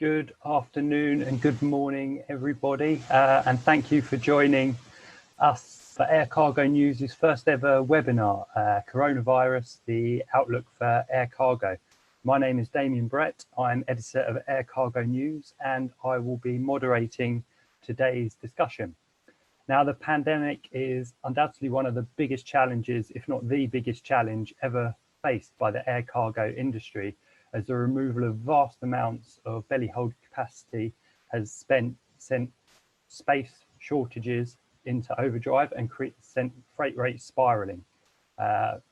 Good afternoon and good morning, everybody, and thank you for joining us for Air Cargo News' first ever webinar, Coronavirus, the Outlook for Air Cargo. My name is Damien Brett. I'm editor of Air Cargo News, and I will be moderating today's discussion. Now, the pandemic is undoubtedly one of the biggest challenges, if not the biggest challenge ever faced by the air cargo industry, as the removal of vast amounts of belly hold capacity has sent space shortages into overdrive and sent freight rates spiraling.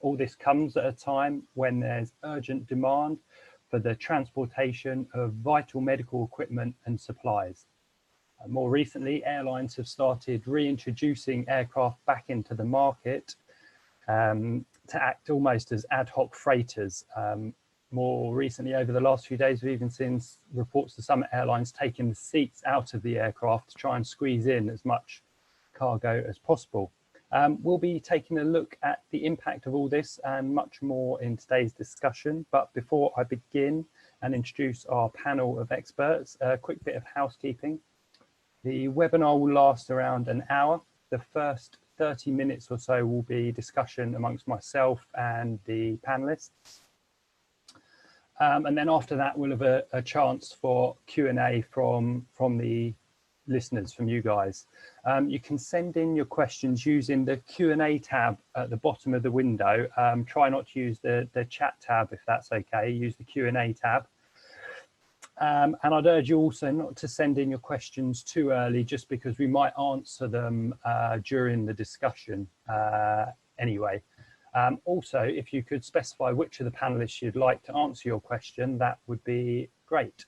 All this comes at a time when there's urgent demand for the transportation of vital medical equipment and supplies. More recently, airlines have started reintroducing aircraft back into the market to act almost as ad hoc freighters. More recently, over the last few days, we've even seen reports of some airlines taking the seats out of the aircraft to try and squeeze in as much cargo as possible. We'll be taking a look at the impact of all this and much more in today's discussion. But before I begin and introduce our panel of experts, a quick bit of housekeeping. The webinar will last around an hour. The first 30 minutes or so will be discussion amongst myself and the panelists. And then after that, we'll have a chance for Q&A from the listeners, from you guys. You can send in your questions using the Q&A tab at the bottom of the window. Try not to use the chat tab if that's okay. Use the Q&A tab. And I'd urge you also not to send in your questions too early, just because we might answer them during the discussion anyway. Also, if you could specify which of the panelists you'd like to answer your question, that would be great.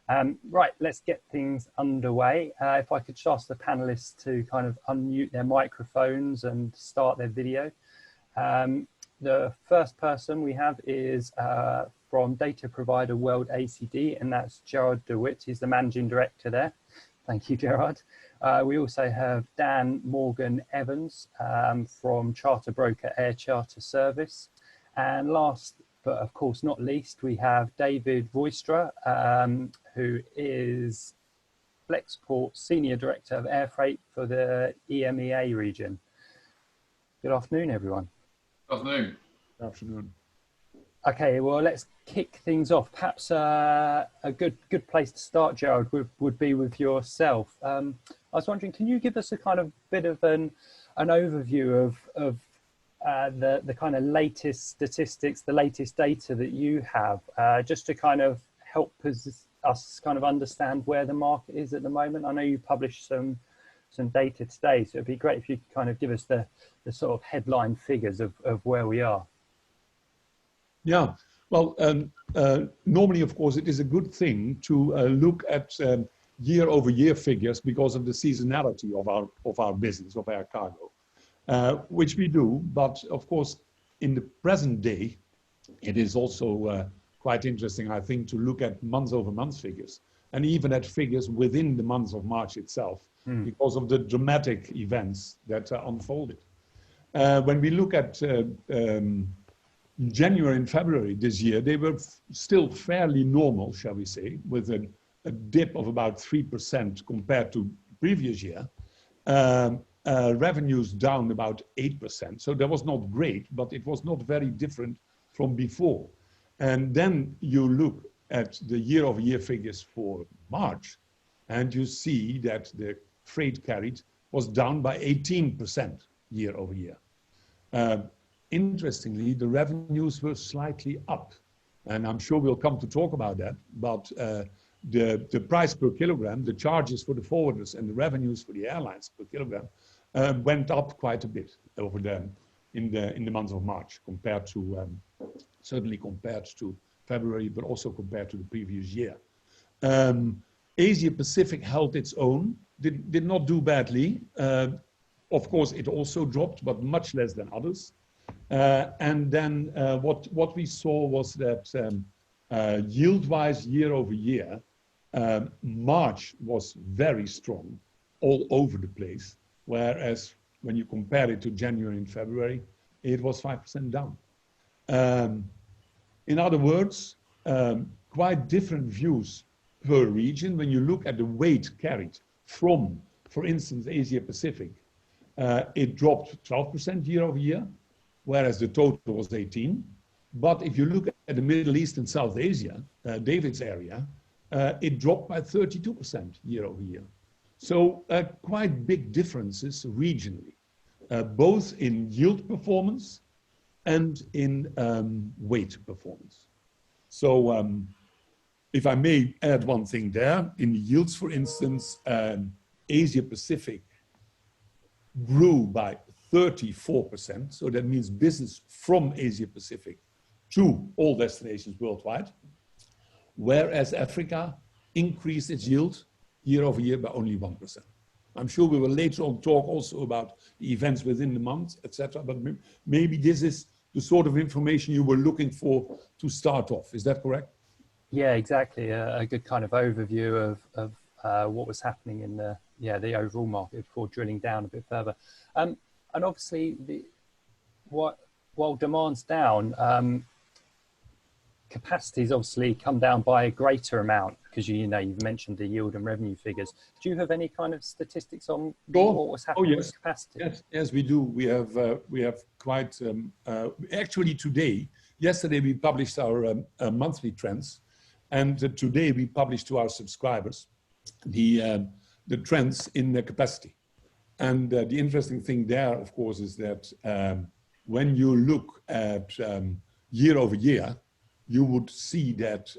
Right, let's get things underway. If I could just ask the panelists to kind of unmute their microphones and start their video. The first person we have is from data provider WorldACD, and that's Gerard DeWitt. He's the managing director there. Thank you, Gerard. We also have Dan Morgan Evans from charter broker Air Charter Service. And last, but of course not least, we have David Voistra, who is Flexport Senior Director of Air Freight for the EMEA region. Good afternoon, everyone. Good afternoon. Good afternoon. Okay, well, let's kick things off. Perhaps a good place to start, Gerard, would be with yourself. I was wondering, can you give us a kind of bit of an overview of the kind of latest statistics, the latest data that you have, just to kind of help us kind of understand where the market is at the moment? I know you published some data today, so it'd be great if you could kind of give us the sort of headline figures of where we are. Yeah, well, normally, of course, it is a good thing to look at year-over-year figures because of the seasonality of our business, of air cargo, which we do. But of course, in the present day, it is also quite interesting, I think, to look at month-over-month figures and even at figures within the month of March itself, because of the dramatic events that unfolded. When we look at January and February this year, they were still fairly normal, shall we say, with a dip of about 3% compared to previous year. Revenues down about 8%. So that was not great, but it was not very different from before. And then you look at the year-over-year figures for March, and you see that the freight carried was down by 18% year-over-year. Interestingly, the revenues were slightly up, and I'm sure we'll come to talk about that, but the price per kilogram, the charges for the forwarders and the revenues for the airlines per kilogram went up quite a bit over in the month of March, compared to, certainly compared to February, but also compared to the previous year. Asia Pacific held its own, did not do badly. Of course, it also dropped, but much less than others. And then what we saw was that yield-wise, year-over-year, March was very strong all over the place, whereas when you compare it to January and February, it was 5% down. In other words, quite different views per region, when you look at the weight carried from, for instance, Asia Pacific, it dropped 12% year over year, whereas the total was 18. But if you look at the Middle East and South Asia, David's area, it dropped by 32% year over year. So quite big differences regionally, both in yield performance and in weight performance. So if I may add one thing there, in the yields, for instance, Asia Pacific grew by 34%. So that means business from Asia Pacific to all destinations worldwide, whereas Africa increased its yield year over year by only 1%. I'm sure we will later on talk also about the events within the month, etc. But maybe this is the sort of information you were looking for to start off. Is that correct? Yeah, exactly. A good kind of overview of what was happening in the overall market before drilling down a bit further. And obviously, while demand's down, capacity's obviously come down by a greater amount, because you've mentioned the yield and revenue figures. Do you have any kind of statistics on what was happening with capacity? Yes, we do. We have quite actually yesterday we published our monthly trends, and today we published to our subscribers the trends in the capacity. And the interesting thing there, of course, is that when you look at year over year, you would see that,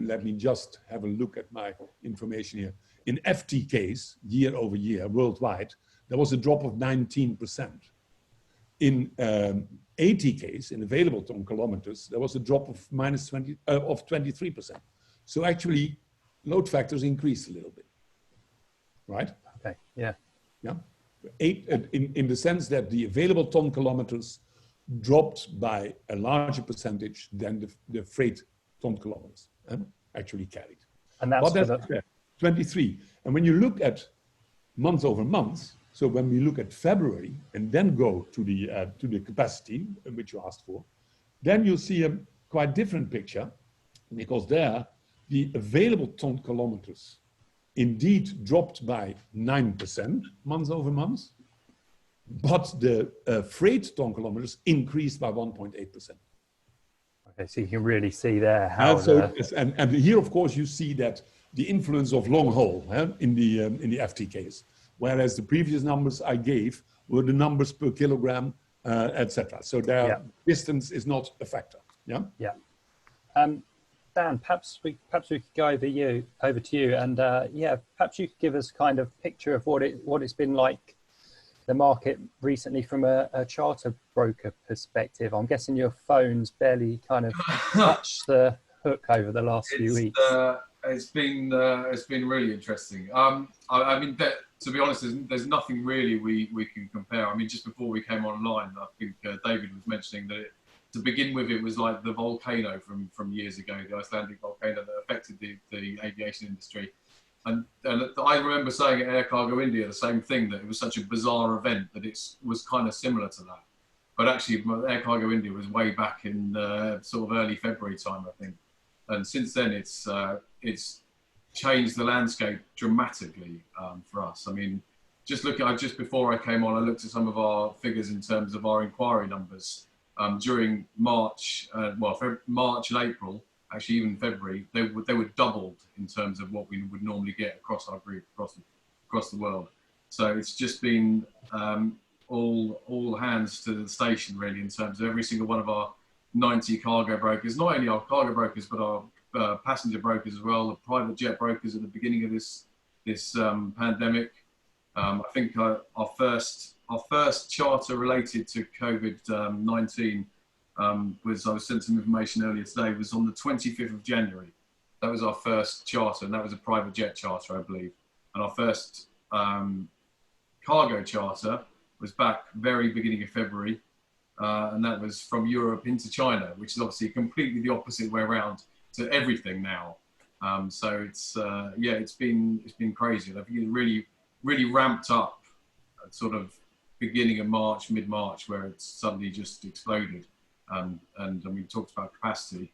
let me just have a look at my information here. In FTKs, year over year, worldwide, there was a drop of 19%. In ATKs, in available ton kilometers, there was a drop of minus 23%. So actually, load factors increased a little bit, right? Okay, yeah. Yeah, in the sense that the available ton kilometers dropped by a larger percentage than the freight ton kilometers actually carried. And that's 23. And when you look at month over month, so when we look at February and then go to the capacity which you asked for, then you'll see a quite different picture, because there the available ton kilometers indeed dropped by 9% month over month, but the freight ton kilometers increased by 1.8%. Okay, so you can really see there how. And here, of course, you see that the influence of long haul in the FTKs, whereas the previous numbers I gave were the numbers per kilogram, etc. So their distance is not a factor. Yeah. Yeah. Dan, perhaps we could go over to you, and perhaps you could give us kind of picture of what it's been like, the market recently from a charter broker perspective. I'm guessing your phone's barely kind of touched the hook over the last few weeks. It's been really interesting. I mean, to be honest, there's nothing really we can compare. I mean, just before we came online, I think David was mentioning that to begin with, it was like the volcano from years ago, the Icelandic volcano that affected the aviation industry. And I remember saying at Air Cargo India the same thing, that it was such a bizarre event that it was kind of similar to that. But actually, Air Cargo India was way back in sort of early February time, I think. And since then, it's changed the landscape dramatically for us. I mean, just before I came on, I looked at some of our figures in terms of our inquiry numbers during March, March and April. Actually, even February, they were doubled in terms of what we would normally get across our group, across the world. So it's just been all hands to the station, really, in terms of every single one of our 90 cargo brokers, not only our cargo brokers, but our passenger brokers as well, the private jet brokers at the beginning of this pandemic. I think our first charter related to COVID-19 I was sent some information earlier today, was on the 25th of January. That was our first charter, and that was a private jet charter, I believe. And our first cargo charter was back very beginning of February, and that was from Europe into China, which is obviously completely the opposite way around to everything now. So it's been crazy. I think it really ramped up at sort of beginning of March, mid-March, where it suddenly just exploded. And we talked about capacity.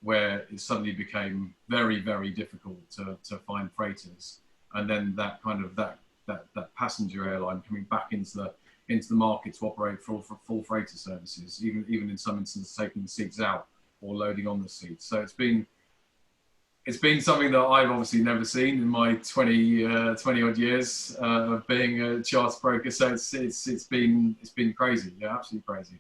where it suddenly became very, very difficult to find freighters. And then that kind of that passenger airline coming back into the market to operate full freighter services, even in some instances taking the seats out or loading on the seats. So it's been something that I've obviously never seen in my 20 odd years of being a charter broker. So it's been crazy, yeah, absolutely crazy.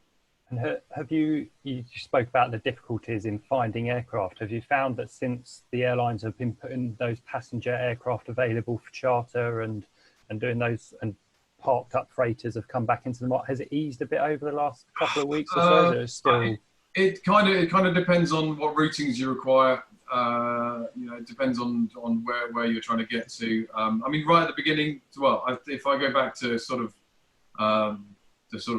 And you spoke about the difficulties in finding aircraft. Have you found that since the airlines have been putting those passenger aircraft available for charter and doing those, and parked up freighters have come back into the market, has it eased a bit over the last couple of weeks or so? Or still... It kind of depends on what routings you require. It depends on where you're trying to get to. I mean, right at the beginning, well, if I go back to sort of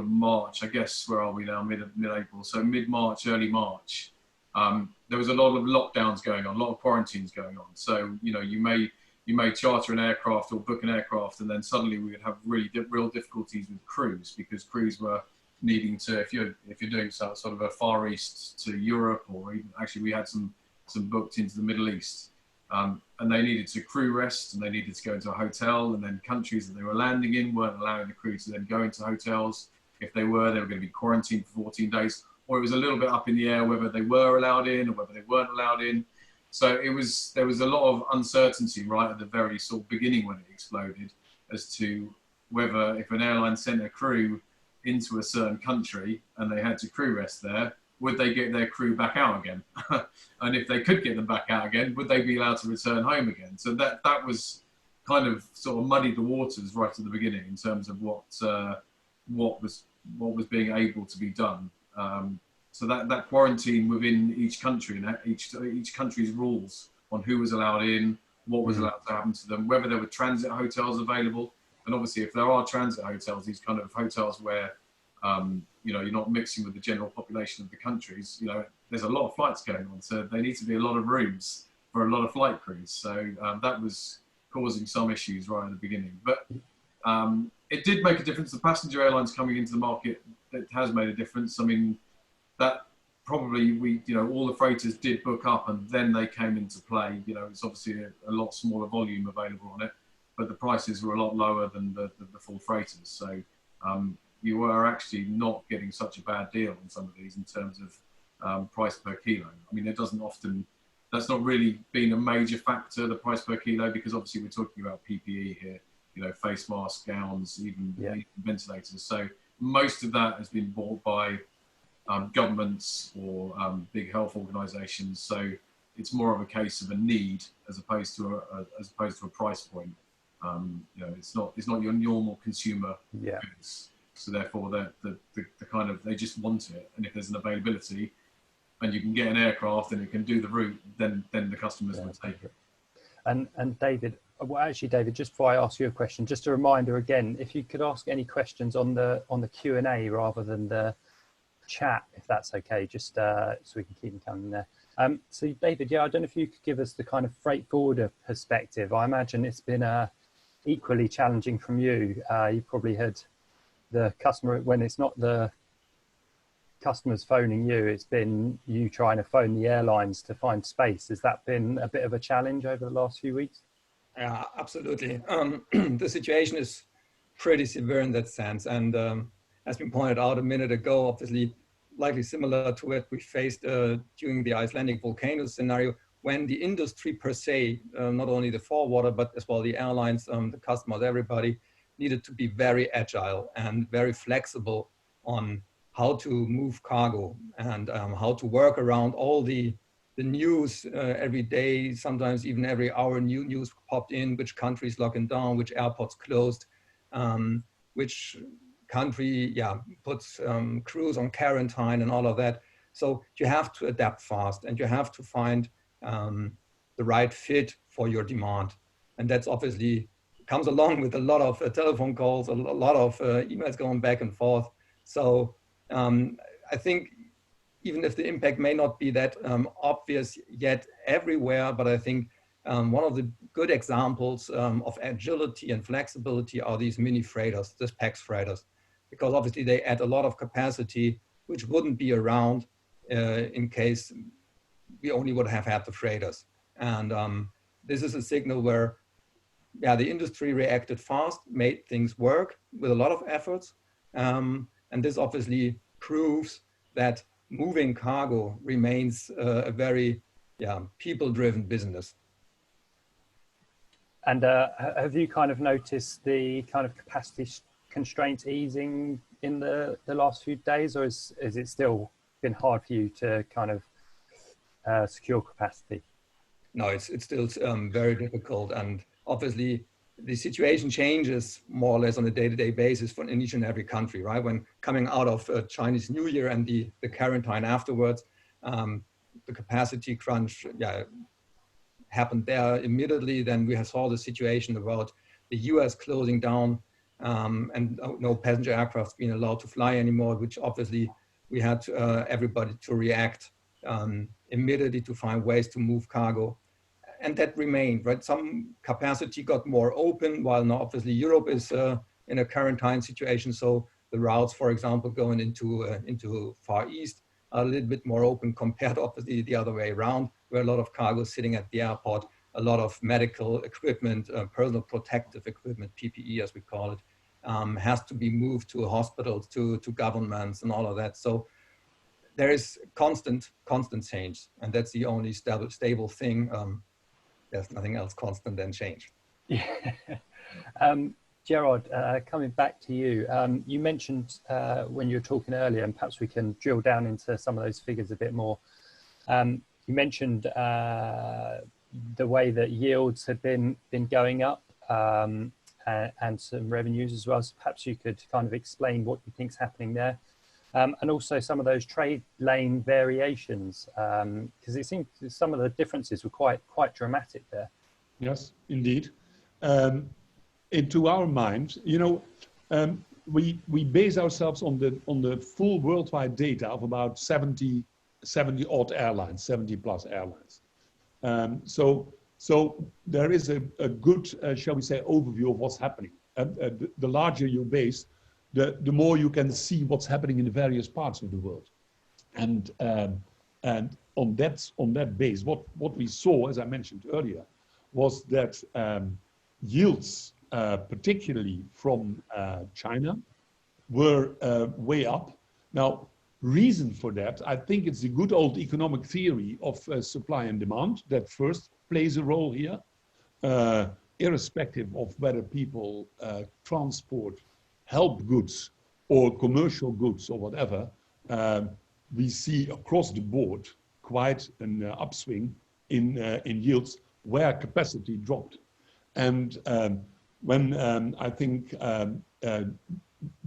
March, I guess, where are we now? Mid-April. So mid-March, early March, there was a lot of lockdowns going on, a lot of quarantines going on. So, you may charter an aircraft or book an aircraft, and then suddenly we would have real difficulties with crews, because crews were needing to, if you're doing sort of a Far East to Europe, or even actually we had some booked into the Middle East, and they needed to crew rest, and they needed to go into a hotel, and then countries that they were landing in weren't allowing the crew to then go into hotels. If they were going to be quarantined for 14 days, or it was a little bit up in the air whether they were allowed in or whether they weren't allowed in. So there was a lot of uncertainty right at the very sort of beginning when it exploded, as to whether, if an airline sent a crew into a certain country and they had to crew rest there, would they get their crew back out again? And if they could get them back out again, would they be allowed to return home again? So that was kind of sort of muddied the waters right at the beginning in terms of what was being able to be done. So that quarantine within each country, and each country's rules on who was allowed in, what was allowed to happen to them, whether there were transit hotels available. And obviously, if there are transit hotels, these kind of hotels where you're not mixing with the general population of the countries, there's a lot of flights going on, so there need to be a lot of rooms for a lot of flight crews. So that was causing some issues right at the beginning. But it did make a difference. The passenger airlines coming into the market, it has made a difference. I mean, that probably all the freighters did book up, and then they came into play. It's obviously a lot smaller volume available on it, but the prices were a lot lower than the full freighters. So you were actually not getting such a bad deal on some of these in terms of price per kilo. I mean, that's not really been a major factor, the price per kilo, because obviously we're talking about PPE here, face masks, gowns, even ventilators. So most of that has been bought by governments or big health organisations. So it's more of a case of a need as opposed to a price point. It's not your normal consumer goods. So therefore, the kind of, they just want it, and if there's an availability, and you can get an aircraft and it can do the route, then the customers will take it. And David, just before I ask you a question, just a reminder again, if you could ask any questions on the Q&A rather than the chat, if that's okay, just so we can keep them coming there. So David, I don't know if you could give us the kind of freight forwarder perspective. I imagine it's been equally challenging from you. You probably had the customer, when it's not the customers phoning you, it's been you trying to phone the airlines to find space. Has that been a bit of a challenge over the last few weeks? Yeah, absolutely. The situation is pretty severe in that sense. And as been pointed out a minute ago, obviously, likely similar to what we faced during the Icelandic volcano scenario, when the industry per se, not only the forwarder, but as well the airlines, the customers, everybody, needed to be very agile and very flexible on how to move cargo and how to work around all the news every day, sometimes even every hour, new news popped in, which countries locking down, which airports closed, which country puts crews on quarantine and all of that. So you have to adapt fast, and you have to find the right fit for your demand. And that's obviously comes along with a lot of telephone calls, a lot of emails going back and forth. So I think even if the impact may not be that obvious yet everywhere, but I think one of the good examples of agility and flexibility are these mini freighters, these PAX freighters, because obviously they add a lot of capacity, which wouldn't be around in case we only would have had the freighters. And this is a signal where, yeah, the industry reacted fast, made things work with a lot of efforts. And this obviously proves that moving cargo remains a very people-driven business. And have you kind of noticed the kind of capacity constraints easing in the last few days, or is it still been hard for you to kind of secure capacity? No, it's still very difficult, and obviously the situation changes more or less on a day-to-day basis for in each and every country, right? When coming out of Chinese New Year and the quarantine afterwards, the capacity crunch happened there immediately. Then we saw the situation about the US closing down and no passenger aircraft being allowed to fly anymore, which obviously we had everybody to react immediately to find ways to move cargo. And that remained, right? Some capacity got more open, while now obviously Europe is in a quarantine situation. So the routes, for example, going into Far East are a little bit more open compared obviously the other way around, where a lot of cargo is sitting at the airport, a lot of medical equipment, personal protective equipment, PPE as we call it, has to be moved to hospitals, to governments and all of that. So there is constant change, and that's the only stable thing. There's nothing else constant than change. Yeah. Gerard, coming back to you, you mentioned when you were talking earlier, and perhaps we can drill down into some of those figures a bit more. You mentioned the way that yields had been going up and some revenues as well. So perhaps you could kind of explain what you think is happening there. And also some of those trade lane variations, because it seems some of the differences were quite dramatic there. Yes, indeed. Into our mind, you know, we base ourselves on the full worldwide data of about 70 odd airlines, 70 plus airlines. So there is a good, shall we say, overview of what's happening. The larger you base, the more you can see what's happening in the various parts of the world. And on that base, what we saw, as I mentioned earlier, was that yields, particularly from China, were way up. Now, reason for that, I think it's the good old economic theory of supply and demand that first plays a role here, irrespective of whether people transport help goods or commercial goods or whatever. We see across the board quite an upswing in yields where capacity dropped. And when I think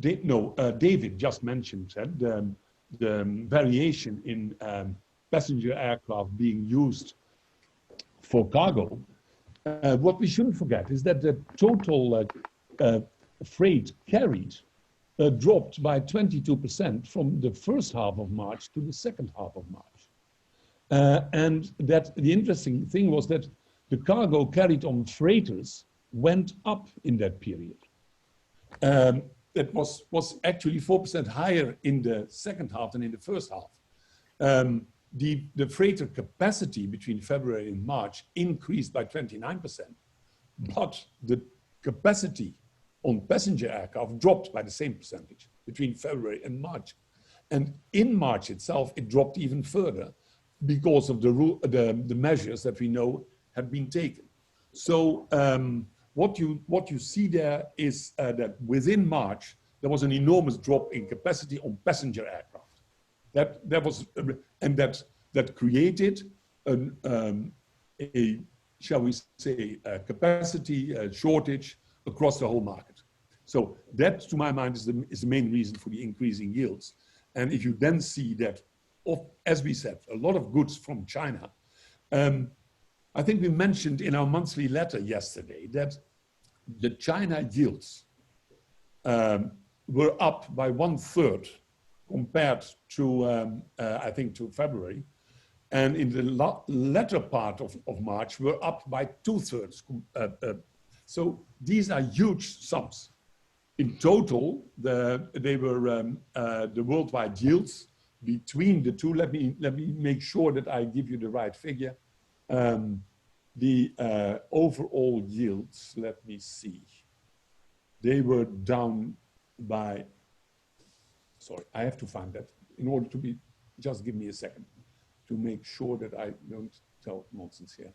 David just mentioned the variation in passenger aircraft being used for cargo, what we shouldn't forget is that the total freight carried dropped by 22% from the first half of March to the second half of March. And that the interesting thing was that the cargo carried on freighters went up in that period. That was actually 4% higher in the second half than in the first half. The freighter capacity between February and March increased by 29%, but the capacity on passenger aircraft dropped by the same percentage between February and March. And in March itself, it dropped even further because of the measures that we know had been taken. So what you see there is that within March, there was an enormous drop in capacity on passenger aircraft. That created a shall we say, capacity shortage across the whole market. So that, to my mind, is the main reason for the increasing yields. And if you then see that, as we said, a lot of goods from China, I think we mentioned in our monthly letter yesterday that the China yields were up by 1/3 compared to, I think, to February. And in the latter part of March, we're up by 2/3. So these are huge sums. In total, the worldwide yields between the two, let me make sure that I give you the right figure. The overall yields, let me see. They were down by, sorry, I have to find that in order to be, just give me a second to make sure that I don't tell nonsense here.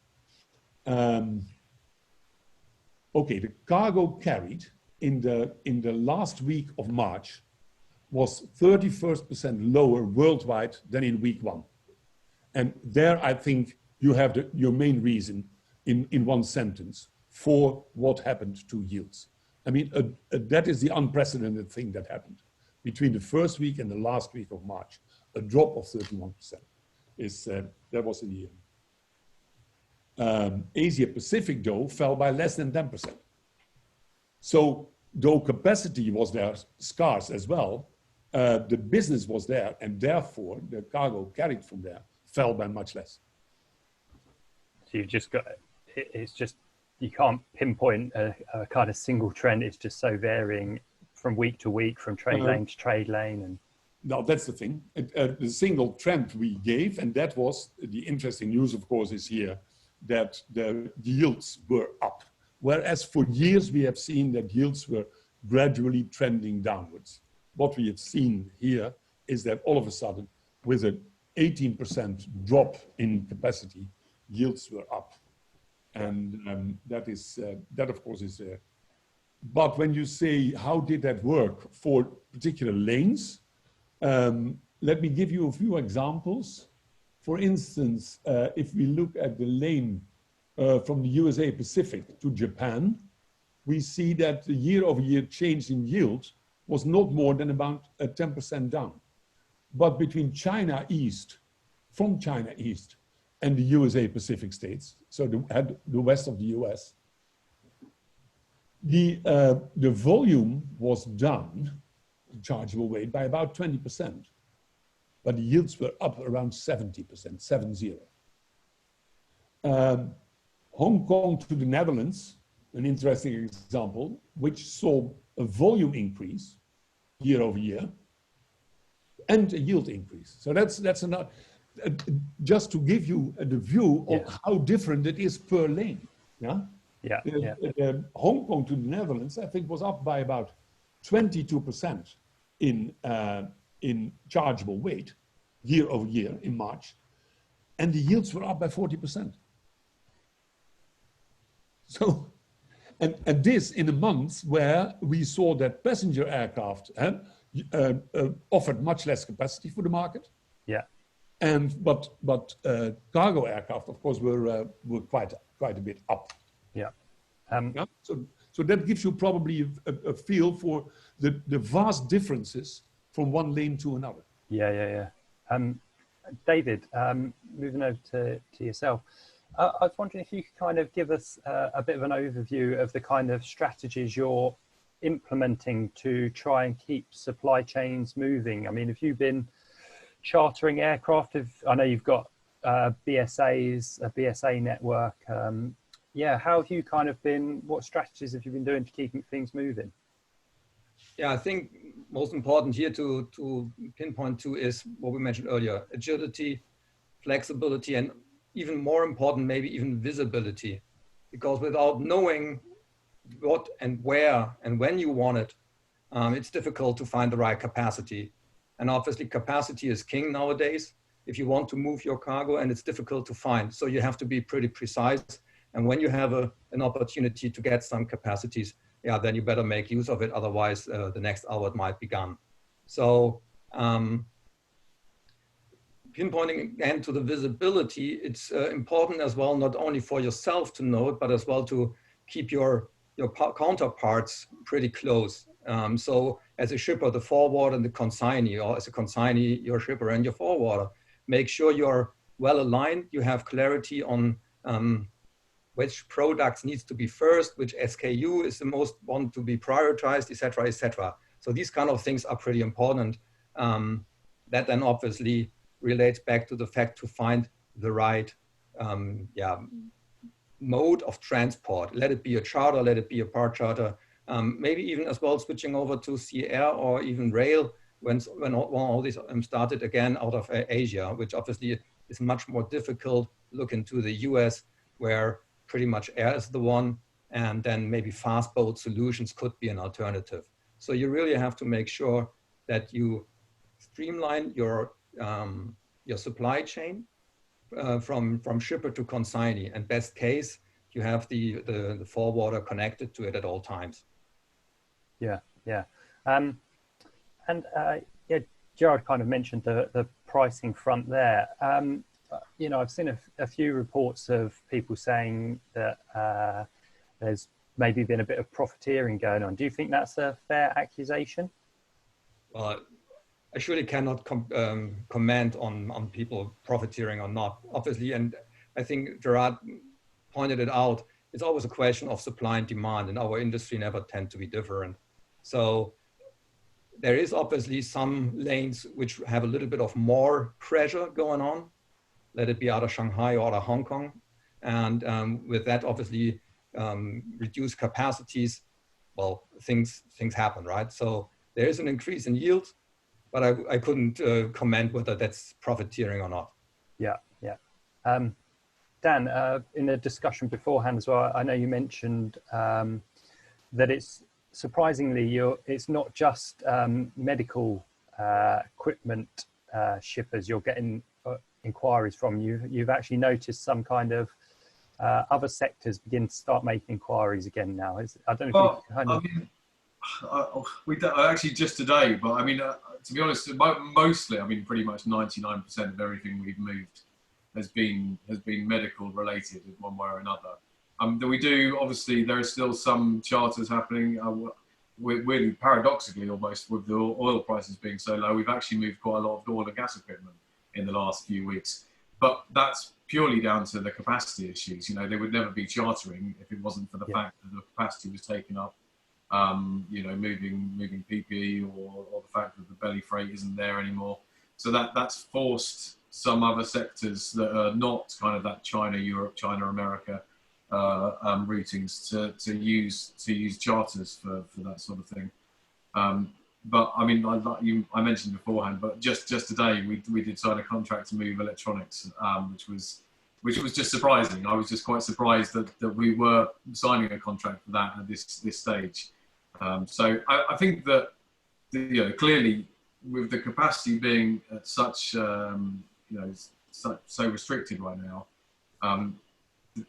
Okay, the cargo carried in the last week of March was 31% lower worldwide than in week 1. And there I think you have your main reason in one sentence for what happened to yields. I mean, that is the unprecedented thing that happened between the first week and the last week of March. A drop of 31% that was in the year. Asia Pacific though fell by less than 10%. So though capacity was there scarce as well, the business was there, and therefore the cargo carried from there fell by much less. So you've just got, it's just, you can't pinpoint a kind of single trend. It's just so varying from week to week, from trade lane to trade lane. And no, that's the thing. The single trend we gave, and that was the interesting news, of course, is here that the yields were up. Whereas for years we have seen that yields were gradually trending downwards. What we have seen here is that all of a sudden, with an 18% drop in capacity, yields were up. And that of course is there. But when you say, how did that work for particular lanes? Let me give you a few examples. For instance, if we look at the lane from the USA Pacific to Japan, we see that the year-over-year change in yield was not more than about 10% down. But between China East, from China East, and the USA Pacific states, so the west of the US, the volume was down, chargeable weight, by about 20%, but the yields were up around 70%, 70. Hong Kong to the Netherlands, an interesting example, which saw a volume increase year over year and a yield increase. So that's another, just to give you the view of how different it is per lane. Hong Kong to the Netherlands, I think, was up by about 22% in chargeable weight year over year in March, and the yields were up by 40%. So, and this in a month where we saw that passenger aircraft offered much less capacity for the market. Yeah. And but cargo aircraft, of course, were quite a bit up. Yeah. So that gives you probably a feel for the vast differences from one lane to another. Yeah. David, moving over to yourself. I was wondering if you could kind of give us a bit of an overview of the kind of strategies you're implementing to try and keep supply chains moving. I mean, have you been chartering aircraft? I know you've got BSAs, a BSA network. How have you kind of been, what strategies have you been doing to keep things moving? Yeah, I think most important here to pinpoint to is what we mentioned earlier: agility, flexibility, and even more important, maybe even visibility. Because without knowing what and where and when you want it, it's difficult to find the right capacity. And obviously capacity is king nowadays if you want to move your cargo, and it's difficult to find. So you have to be pretty precise. And when you have an opportunity to get some capacities, then you better make use of it. Otherwise, the next hour it might be gone. So pinpointing again to the visibility, it's important as well, not only for yourself to know it, but as well to keep your counterparts pretty close. So as a shipper, the forwarder and the consignee, or as a consignee, your shipper and your forwarder, make sure you're well aligned, you have clarity on which products needs to be first, which SKU is the most one to be prioritized, et cetera, et cetera. So these kind of things are pretty important. That then obviously relates back to the fact to find the right mode of transport. Let it be a charter, let it be a part charter, maybe even as well switching over to sea air or even rail when all this started again out of Asia, which obviously is much more difficult. Look into the US, where pretty much air is the one, and then maybe fast boat solutions could be an alternative. So you really have to make sure that you streamline your supply chain from shipper to consignee, and best case, you have the forwarder connected to it at all times. Yeah, yeah. Yeah, Gerard kind of mentioned the pricing front there. You know, I've seen a few reports of people saying that there's maybe been a bit of profiteering going on. Do you think that's a fair accusation? Well, I surely cannot comment on people profiteering or not, obviously. And I think Gerard pointed it out. It's always a question of supply and demand, and our industry never tend to be different. So there is obviously some lanes which have a little bit of more pressure going on, let it be out of Shanghai or out of Hong Kong. And with that, obviously, reduced capacities, well, things happen, right? So there is an increase in yield, but I couldn't comment whether that's profiteering or not. Yeah, yeah. Dan, in a discussion beforehand as well, I know you mentioned that it's surprisingly, it's not just medical equipment shippers you're getting inquiries from. You've actually noticed some kind of other sectors begin to start making inquiries again now. I don't know if you kind of... we don't, actually just today, but I mean, to be honest, mostly, I mean, pretty much 99% of everything we've moved has been medical related in one way or another. That we do, obviously, there are still some charters happening. Weirdly, paradoxically, almost, with the oil prices being so low, we've actually moved quite a lot of oil and gas equipment in the last few weeks. But that's purely down to the capacity issues. You know, they would never be chartering if it wasn't for the fact that the capacity was taken up. You know, moving PPE or the fact that the belly freight isn't there anymore. So that's forced some other sectors that are not kind of that China, Europe, China, America routings to use charters for that sort of thing. But I mean, I mentioned beforehand, but just today we did sign a contract to move electronics, which was just surprising. I was just quite surprised that we were signing a contract for that at this stage. So I think that you know, clearly with the capacity being at such you know, so restricted right now, and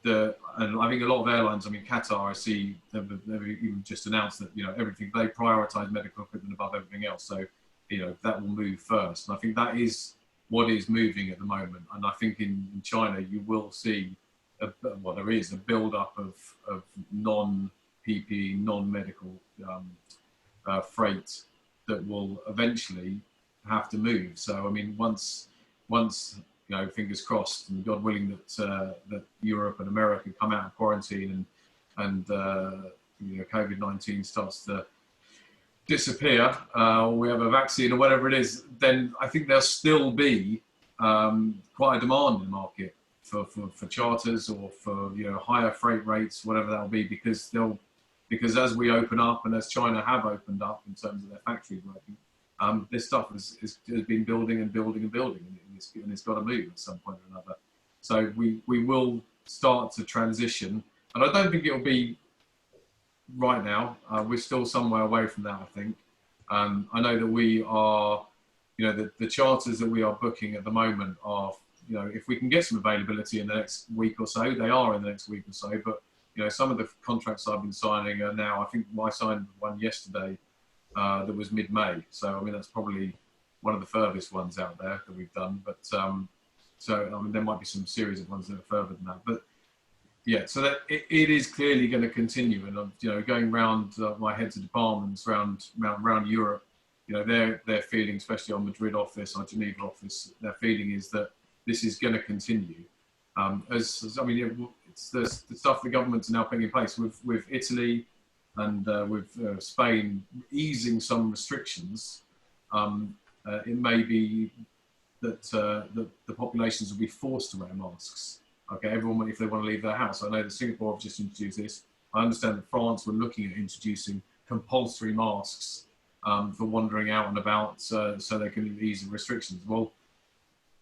I think a lot of airlines, I mean, Qatar, I see they've even just announced that, you know, everything, they prioritize medical equipment above everything else. So, you know, that will move first. And I think that is what is moving at the moment. And I think in China, you will see, well, there is a build-up of non-PPE, non-medical freight that will eventually have to move. So, I mean, once you know, fingers crossed, and God willing that Europe and America come out of quarantine and you know, COVID-19 starts to disappear, or we have a vaccine or whatever it is, then I think there'll still be quite a demand in the market for charters or for, you know, higher freight rates, whatever that'll be, because as we open up and as China have opened up in terms of their factories working, this stuff has been building and building and building, and it's got to move at some point or another. So we will start to transition, and I don't think it'll be right now. We're still somewhere away from that, I think. I know that we are, you know, the charters that we are booking at the moment are, you know, if we can get some availability in the next week or so, they are in the next week or so. But, you know, some of the contracts I've been signing are now, I think I signed one yesterday that was mid-May. So, I mean, that's probably one of the furthest ones out there that we've done. But so, I mean, there might be some series of ones that are further than that. But yeah, so that it is clearly going to continue. And, you know, going round my heads of departments around Europe, you know, their feeling, especially our Madrid office, our Geneva office, their feeling is that this is going to continue. I mean, it's the stuff the governments are now putting in place with Italy and with Spain easing some restrictions. It may be that the populations will be forced to wear masks. Okay, everyone, if they want to leave their house. I know that Singapore have just introduced this. I understand that France were looking at introducing compulsory masks for wandering out and about, so they can ease the restrictions. Well,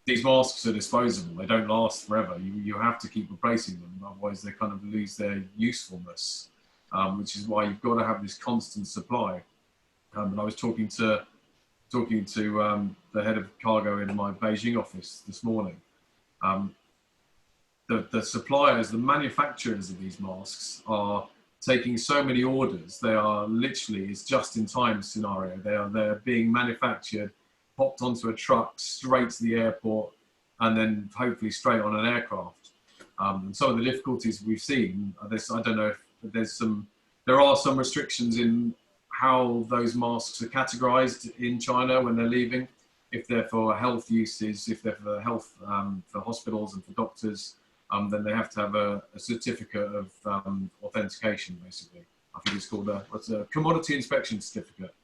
these masks are disposable; they don't last forever. You have to keep replacing them, otherwise they kind of lose their usefulness. Which is why you've got to have this constant supply. And I was talking to the head of cargo in my Beijing office this morning. The suppliers, the manufacturers of these masks are taking so many orders. They are literally, it's just-in-time scenario. They're being manufactured, popped onto a truck, straight to the airport, and then hopefully straight on an aircraft. And some of the difficulties we've seen, I don't know if there are some restrictions in how those masks are categorized in China when they're leaving, if they're for health uses, if they're for health, for hospitals and for doctors, then they have to have a certificate of authentication, basically. I think it's called a commodity inspection certificate,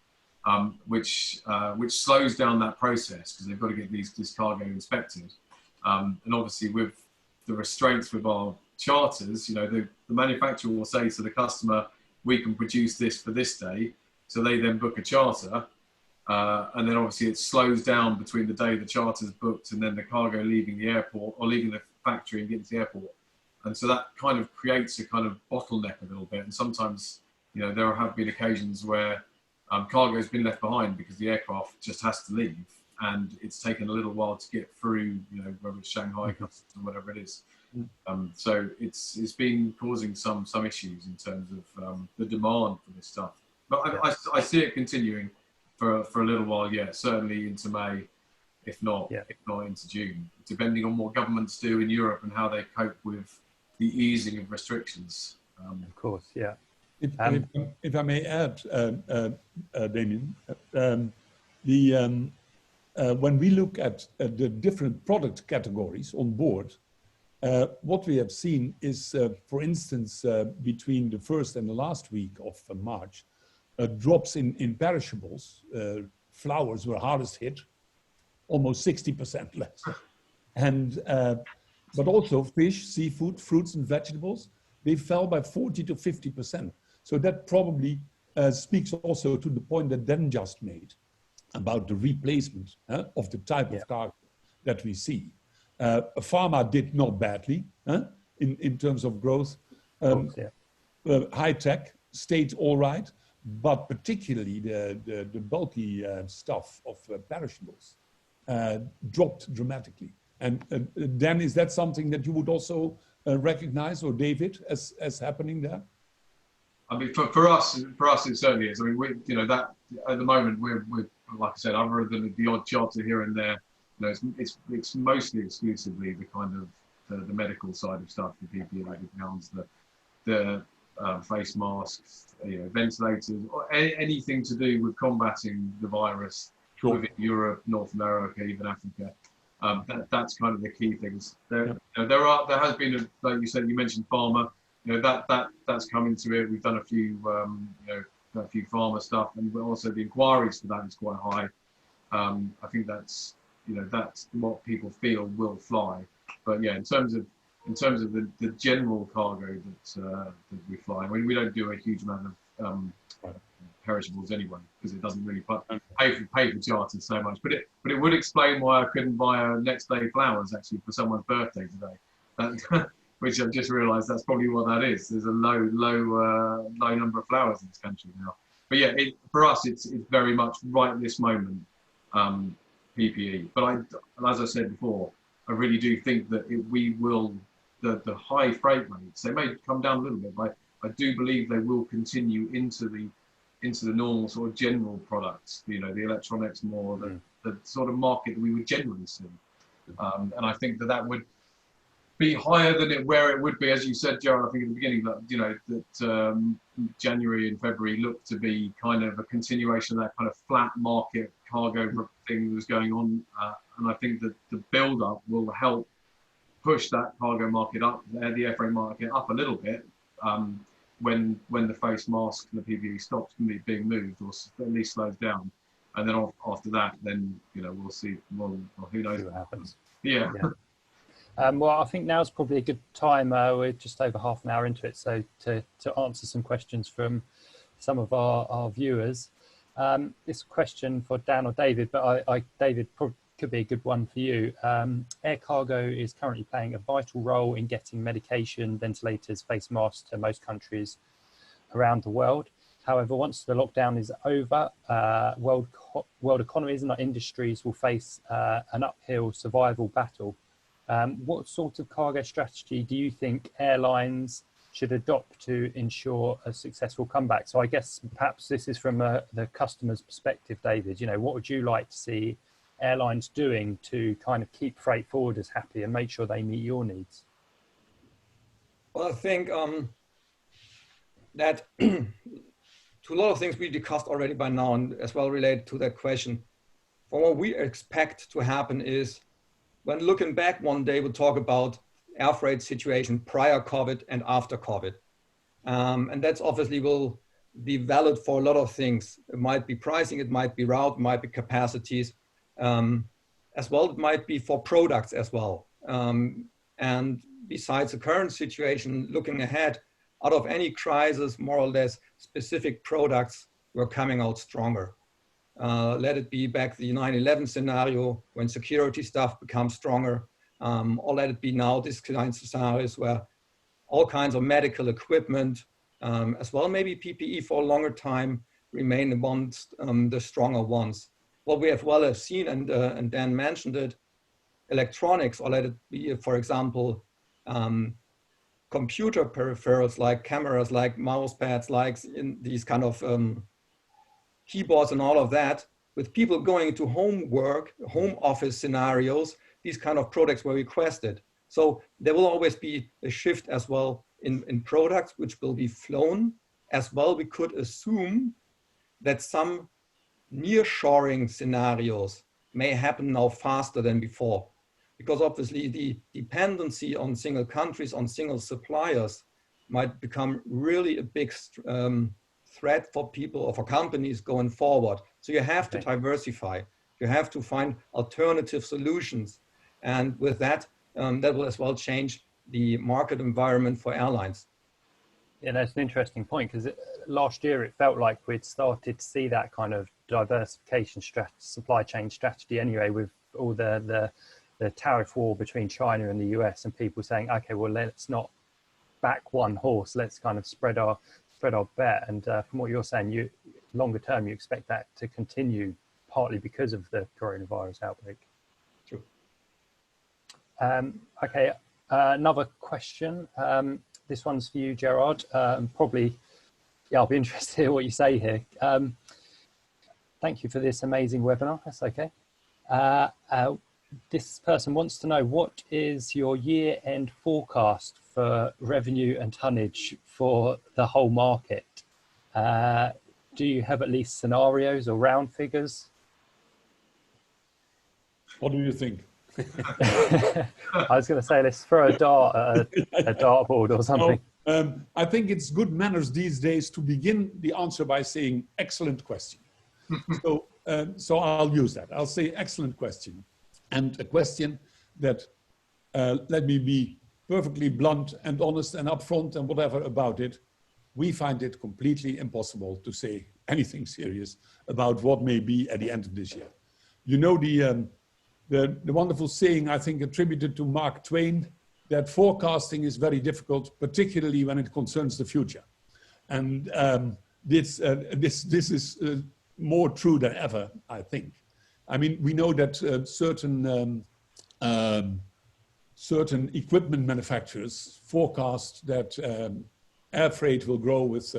which slows down that process because they've got to get this cargo inspected. And obviously with the restraints with our charters, the manufacturer will say to the customer, we can produce this for this day. So they then book a charter. And then obviously it slows down between the day the charter's booked and then the cargo leaving the airport or leaving the factory and getting to the airport. And so that kind of creates a kind of bottleneck a little bit. And sometimes, there have been occasions where cargo has been left behind because the aircraft just has to leave. And it's taken a little while to get through, whether it's Shanghai customs or whatever it is. So it's been causing some issues in terms of the demand for this stuff. But I see it continuing for a little while, certainly into May, if not into June, depending on what governments do in Europe and how they cope with the easing of restrictions. Of course, yeah. If I may add, Damien, when we look at the different product categories on board, what we have seen is, for instance, between the first and the last week of March, drops in perishables. Flowers were hardest hit, almost 60% less. And, but also fish, seafood, fruits and vegetables, they fell by 40 to 50%. So that probably speaks also to the point that Dan just made about the replacement of the type of cargo that we see. Pharma did not badly in terms of growth. High tech stayed all right, but particularly the bulky stuff of perishables dropped dramatically. And Dan, is that something that you would also recognize, or David, as happening there? I mean, for us, it certainly is. I mean, that at the moment we're like I said, other than the odd charter here and there, it's mostly exclusively the kind of the medical side of stuff, the PPE, the gowns, the face masks, ventilators, or anything to do with combating the virus within Europe, North America, even Africa. That's kind of the key things. There has been, like you said, you mentioned pharma. That's come into it. We've done a few pharma stuff, and also the inquiries for that is quite high. I think that's what people feel will fly. But yeah, in terms of the general cargo that we fly, I mean, we don't do a huge amount of perishables anyway, because it doesn't really pay for charters so much. But it would explain why I couldn't buy a next day flowers actually for someone's birthday today. Which I've just realised that's probably what that is. There's a low number of flowers in this country now. But yeah, for us, it's very much right at this moment PPE. But as I said before, I really do think that the high freight rates, they may come down a little bit, but I do believe they will continue into the normal sort of general products. The electronics more, the sort of market that we would generally see. And I think that would be higher than where it would be, as you said, Gerald, I think at the beginning, that January and February looked to be kind of a continuation of that kind of flat market cargo thing that was going on. And I think that the build-up will help push that cargo market up, the air freight market up a little bit, when the face mask and the PPE stops being moved, or at least slows down. And then after that, then we'll see. Well, who knows what happens? Yeah. Well, I think now's probably a good time. We're just over half an hour into it, so to answer some questions from some of our viewers. This question for Dan or David, but David, could be a good one for you. Air cargo is currently playing a vital role in getting medication, ventilators, face masks to most countries around the world. However, once the lockdown is over, world economies and our industries will face an uphill survival battle. What sort of cargo strategy do you think airlines should adopt to ensure a successful comeback? So I guess perhaps this is from the customer's perspective, David. You know, what would you like to see airlines doing to kind of keep freight forwarders happy and make sure they meet your needs? Well, I think that to a lot of things we discussed already by now, and as well related to that question, for what we expect to happen is, when looking back one day, we'll talk about air freight situation prior COVID and after COVID. And that's obviously will be valid for a lot of things. It might be pricing, it might be route, it might be capacities, as well, it might be for products as well. And besides the current situation, looking ahead, out of any crisis, more or less, specific products were coming out stronger. Let it be back the 9/11 scenario when security stuff becomes stronger, or let it be now this kind of scenarios where all kinds of medical equipment, as well maybe PPE for a longer time, remain amongst the stronger ones. What we have well seen, and Dan mentioned it, electronics, or let it be, for example, computer peripherals like cameras, like mouse pads, like in these kind of keyboards and all of that, with people going into home office scenarios, these kind of products were requested. So there will always be a shift as well in products which will be flown. As well, we could assume that some nearshoring scenarios may happen now faster than before, because obviously the dependency on single countries, on single suppliers, might become really a big threat for people or for companies going forward. So you have to diversify. You have to find alternative solutions. And with that, that will as well change the market environment for airlines. Yeah, that's an interesting point, because last year it felt like we'd started to see that kind of diversification supply chain strategy anyway, with all the tariff war between China and the US, and people saying, okay, well, let's not back one horse, let's kind of spread our bet. And from what you're saying, longer term, you expect that to continue, partly because of the coronavirus outbreak. True. Okay, another question. This one's for you, Gerard. Probably, yeah, I'll be interested to hear what you say here. Thank you for this amazing webinar. That's okay. This person wants to know, what is your year-end forecast for revenue and tonnage for the whole market? Do you have at least scenarios or round figures? What do you think? I was going to say, let's throw a dart at a dartboard or something. I think it's good manners these days to begin the answer by saying excellent question. So I'll use that. I'll say excellent question. And a question that, let me be perfectly blunt and honest and upfront and whatever about it, we find it completely impossible to say anything serious about what may be at the end of this year. You know the wonderful saying, I think attributed to Mark Twain, that forecasting is very difficult, particularly when it concerns the future. And this is more true than ever, I think. I mean, we know that certain equipment manufacturers forecast that air freight will grow with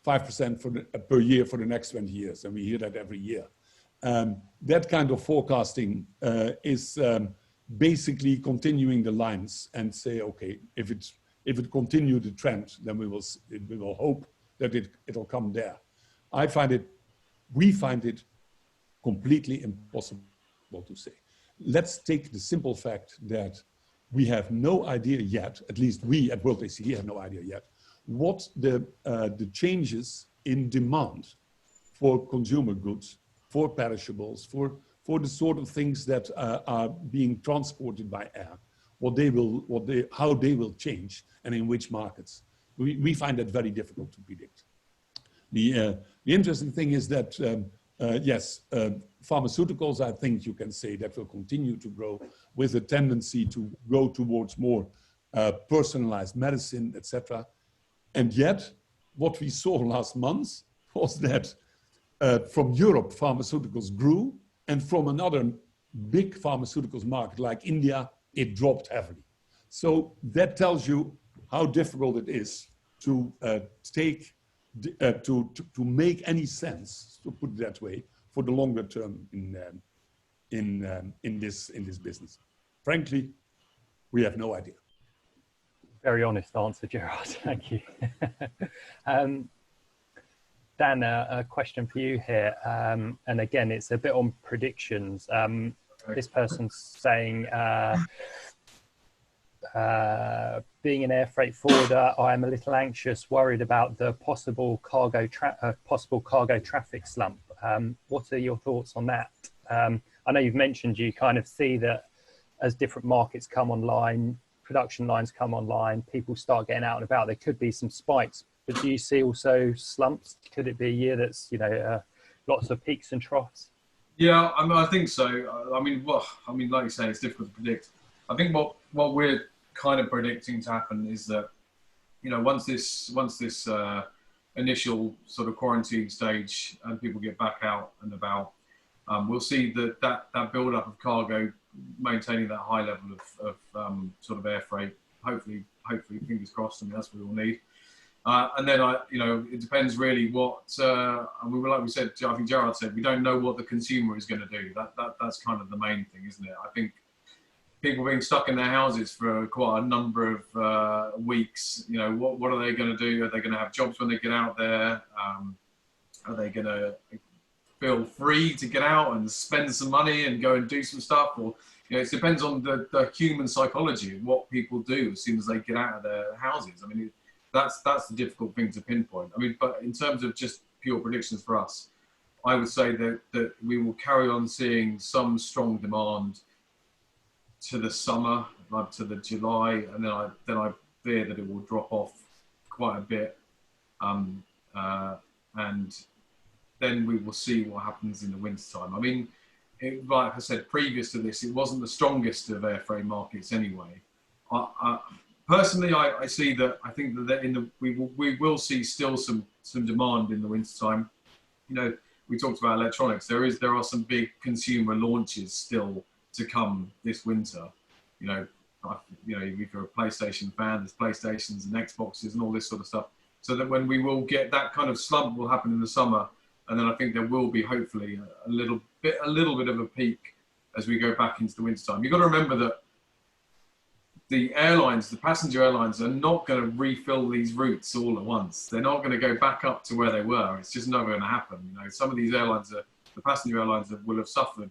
5% per year for the next 20 years, and we hear that every year. That kind of forecasting is basically continuing the lines and say, okay, if it continues the trend, then we will hope that it'll come there. We find it completely impossible to say. Let's take the simple fact that we have no idea yet, at least we at WorldACD have no idea yet, what the changes in demand for consumer goods, for perishables, for the sort of things that are being transported by air, how they will change and in which markets. We find that very difficult to predict. The interesting thing is that yes, pharmaceuticals, I think you can say that will continue to grow with a tendency to go towards more personalized medicine, etc. And yet, what we saw last month was that from Europe, pharmaceuticals grew, and from another big pharmaceuticals market like India, it dropped heavily. So that tells you how difficult it is to to make any sense, to put it that way, for the longer term in this business. Frankly, we have no idea. Very honest answer, Gerard. Thank you. Dan, a question for you here, and again, it's a bit on predictions. This person's saying, being an air freight forwarder, I am a little anxious, worried about the possible cargo traffic slump. What are your thoughts on that? I know you've mentioned you kind of see that as different markets come online, production lines come online, people start getting out and about, there could be some spikes. But do you see also slumps? Could it be a year that's, you know, lots of peaks and troughs? Yeah, I mean, I think so. I mean, like you say, it's difficult to predict. I think what we're kind of predicting to happen is that, you know, once this initial sort of quarantine stage and people get back out and about, we'll see that build up of cargo maintaining that high level of sort of air freight. Hopefully, fingers crossed. I mean, that's what we all need. And then you know, it depends really what, and like we said, I think Gerard said, we don't know what the consumer is going to do. That's kind of the main thing, isn't it? I think people being stuck in their houses for quite a number of weeks, you know, what are they going to do? Are they going to have jobs when they get out there? Are they going to feel free to get out and spend some money and go and do some stuff? Or, you know, it depends on the human psychology and what people do as soon as they get out of their houses. I mean, that's the difficult thing to pinpoint. I mean, but in terms of just pure predictions for us, I would say that we will carry on seeing some strong demand to the summer, like to the July, and then I fear that it will drop off quite a bit, and then we will see what happens in the winter time. I mean, like I said, previous to this, it wasn't the strongest of air freight markets anyway. Personally, I see that. I think that we will see still some demand in the winter time. You know, we talked about electronics. There are some big consumer launches still to come this winter. You know, if you're a PlayStation fan, there's PlayStations and Xboxes and all this sort of stuff. So that when we will get that kind of slump will happen in the summer, and then I think there will be hopefully a little bit of a peak as we go back into the winter time. You've got to remember that the passenger airlines are not going to refill these routes all at once. They're not going to go back up to where they were. It's just never going to happen. You know, some of these airlines, the passenger airlines will have suffered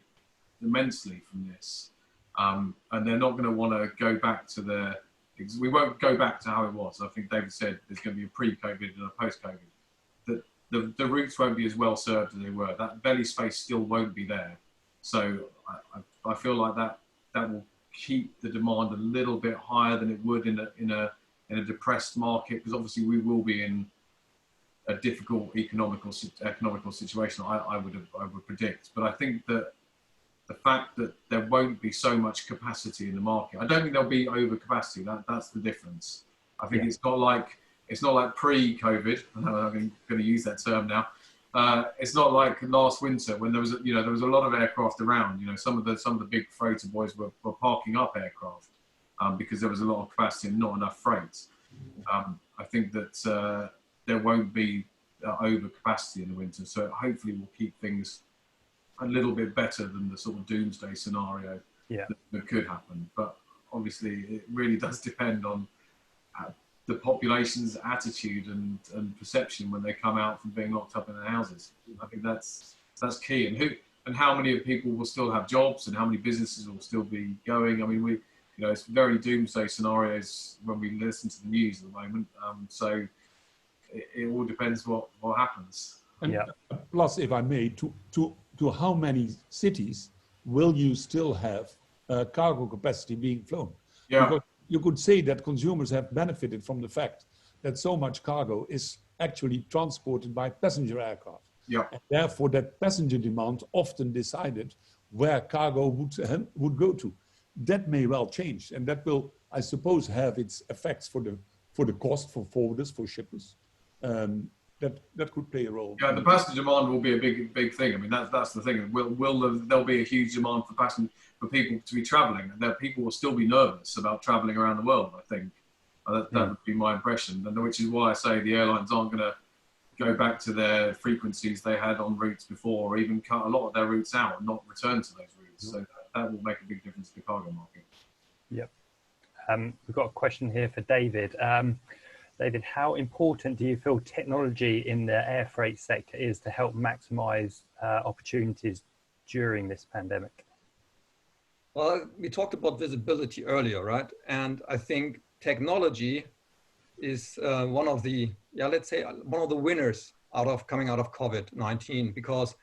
immensely from this. And they're not going to want to go back to we won't go back to how it was. I think David said there's going to be a pre-COVID and a post-COVID. The routes won't be as well served as they were. That belly space still won't be there. So I feel like that will keep the demand a little bit higher than it would in a depressed market, because obviously we will be in a difficult economical situation. I would predict, but I think that the fact that there won't be so much capacity in the market, I don't think there'll be overcapacity. That's the difference. I think it's not like pre-COVID. I'm going to use that term now. It's not like last winter when there was a lot of aircraft around. You know, some of the big freighter boys were parking up aircraft because there was a lot of capacity and not enough freight. I think that there won't be overcapacity in the winter, so hopefully we'll keep things a little bit better than the sort of doomsday scenario that could happen. But obviously, it really does depend on the population's attitude and perception when they come out from being locked up in their houses. I think that's key. And how many people will still have jobs, and how many businesses will still be going. I mean, it's very doomsday scenarios when we listen to the news at the moment. So it all depends what happens. And plus, if I may, to how many cities will you still have cargo capacity being flown? Yeah. Because you could say that consumers have benefited from the fact that so much cargo is actually transported by passenger aircraft. Yeah. And therefore, that passenger demand often decided where cargo would go to. That may well change, and that will, I suppose, have its effects for the cost for forwarders, for shippers. That could play a role. Yeah, the passenger demand will be a big thing. I mean, that's the thing. There'll be a huge demand for people to be travelling, and that people will still be nervous about travelling around the world. I think that would be my impression, and which is why I say the airlines aren't going to go back to their frequencies they had on routes before, or even cut a lot of their routes out and not return to those routes. So that will make a big difference to the cargo market. Yep. We've got a question here for David. David, how important do you feel technology in the air freight sector is to help maximize opportunities during this pandemic? Well, we talked about visibility earlier, right? And I think technology is one of the, let's say one of the winners coming out of COVID-19, because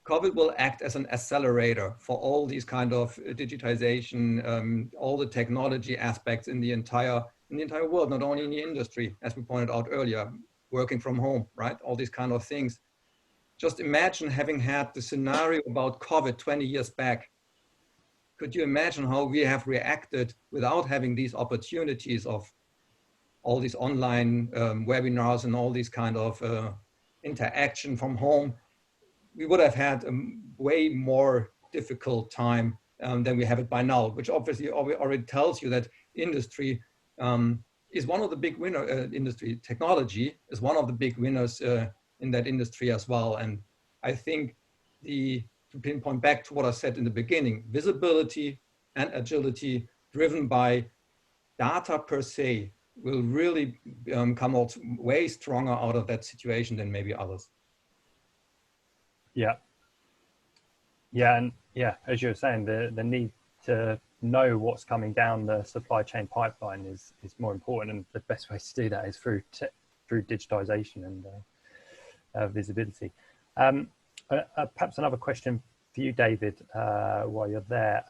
COVID will act as an accelerator for all these kind of digitization, all the technology aspects in the entire world, not only in the industry, as we pointed out earlier, working from home, right? All these kind of things. Just imagine having had the scenario about COVID 20 years back. Could you imagine how we have reacted without having these opportunities of all these online webinars and all these kind of interaction from home? We would have had a way more difficult time than we have it by now, which obviously already tells you that industry is one of the big winners. Industry technology is one of the big winners in that industry as well. And I think to pinpoint back to what I said in the beginning, visibility and agility driven by data per se will really come out way stronger out of that situation than maybe others. Yeah. Yeah, and yeah, as you were saying, the need to know what's coming down the supply chain pipeline is more important, and the best way to do that is through digitization and visibility. Perhaps another question for you, David, while you're there.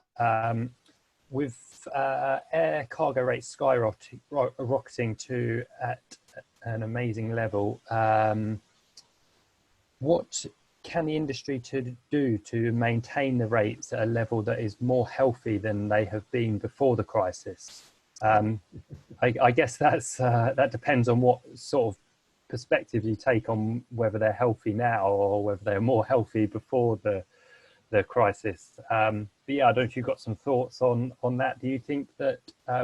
With air cargo rates skyrocketing to at an amazing level, what can the industry do to maintain the rates at a level that is more healthy than they have been before the crisis? I guess that depends on what sort of perspective you take on whether they're healthy now or whether they're more healthy before the crisis. But yeah, I don't know if you've got some thoughts on that. Do you think that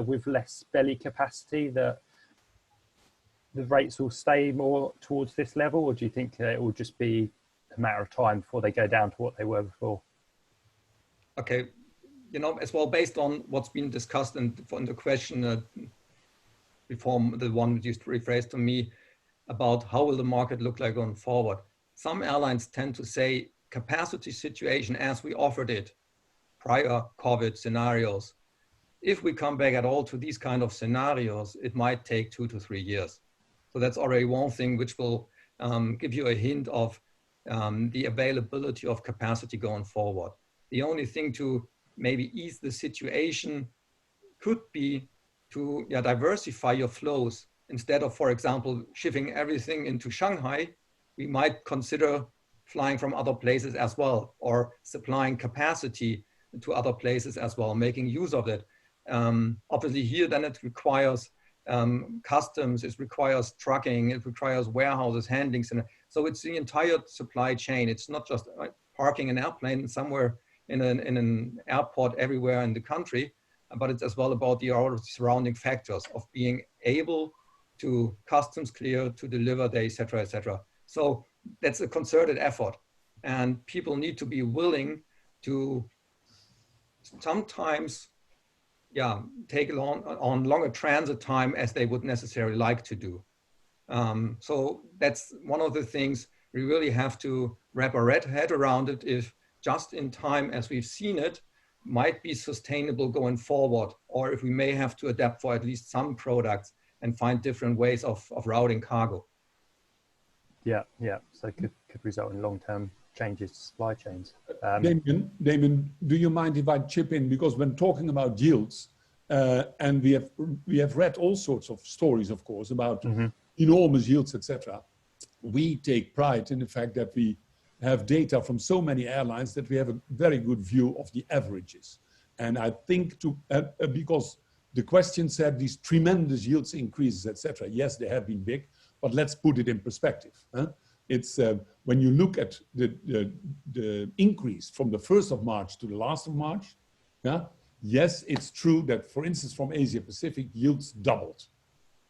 with less belly capacity that the rates will stay more towards this level, or do you think it will just be a matter of time before they go down to what they were before? Okay, as well, based on what's been discussed and on the question before, the one you rephrased to me about how will the market look like going forward. Some airlines tend to say capacity situation as we offered it prior COVID scenarios. If we come back at all to these kind of scenarios, it might take 2 to 3 years. So that's already one thing which will give you a hint of the availability of capacity going forward. The only thing to maybe ease the situation could be to diversify your flows. Instead of, for example, shipping everything into Shanghai, we might consider flying from other places as well, or supplying capacity to other places as well, making use of it. Obviously here then it requires customs, it requires trucking, it requires warehouses, handlings, and so it's the entire supply chain. It's not just parking an airplane somewhere in an airport everywhere in the country, but it's as well about the surrounding factors of being able to customs clear, to deliver, et cetera, et cetera. So that's a concerted effort, and people need to be willing to sometimes take on longer transit time as they would necessarily like to do. So that's one of the things we really have to wrap our head around it, if just in time as we've seen it might be sustainable going forward, or if we may have to adapt for at least some products and find different ways of routing cargo. Yeah. So it could result in long-term changes to supply chains. Damien, do you mind if I chip in? Because when talking about yields, and we have read all sorts of stories, of course, about enormous yields, etc. we take pride in the fact that we have data from so many airlines that we have a very good view of the averages. And I think because the question said these tremendous yields increases, etc. Yes, they have been big, but let's put it in perspective. Huh? It's when you look at the increase from the 1st of March to the last of March, yeah, yes, it's true that, for instance, from Asia Pacific, yields doubled.